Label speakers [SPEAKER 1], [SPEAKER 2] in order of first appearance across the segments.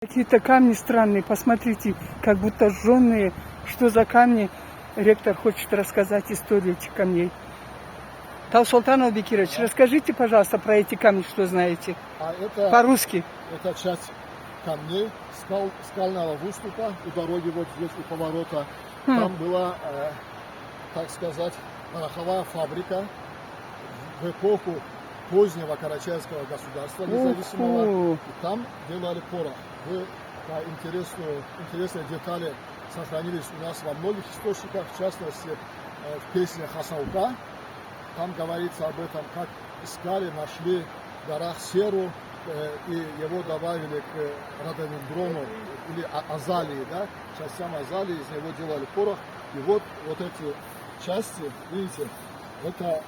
[SPEAKER 1] Какие-то камни странные, посмотрите, как будто жженые. Что за камни? Ректор хочет рассказать историю этих камней. Таусултан Албекирович, расскажите, пожалуйста, про эти камни, что знаете. По-русски.
[SPEAKER 2] Это часть камней скального выступа у дороги, вот здесь у поворота. Там была, так сказать, пороховая фабрика в эпоху позднего Карачаевского государства независимого. И там делали порох. Интересные детали сохранились у нас во многих источниках, в частности в песне Хасаука. Там говорится об этом, как искали, нашли в горах серу, и его добавили к рододендрону или азалии, да, частям азалии, из него делали порох. И вот эти части, видите, это...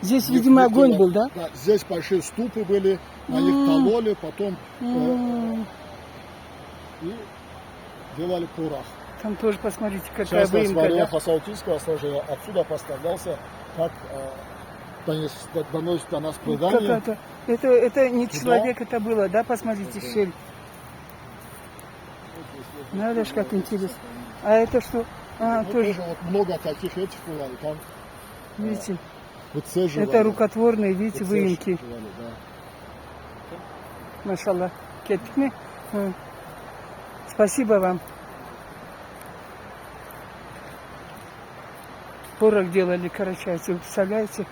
[SPEAKER 1] Здесь, видимо, огонь был, да?
[SPEAKER 2] Да, здесь большие ступы были, на них кололи, потом и делали порох.
[SPEAKER 1] Там тоже, посмотрите, какая
[SPEAKER 2] Сейчас
[SPEAKER 1] выемка, да?
[SPEAKER 2] Хасаутийского сражения отсюда поставлялся, как доносит до нас предание.
[SPEAKER 1] Это не человек, это было, да? Посмотрите, щель. Надо ж, как интересно. А это что? Тоже.
[SPEAKER 2] Вот много таких этих было, и там,
[SPEAKER 1] видите?
[SPEAKER 2] выцеживали.
[SPEAKER 1] Это рукотворные, видите, выемки.
[SPEAKER 2] Да.
[SPEAKER 1] Машаллах. Кеттикми. Спасибо вам. Порох делали карачайцы, вы представляете?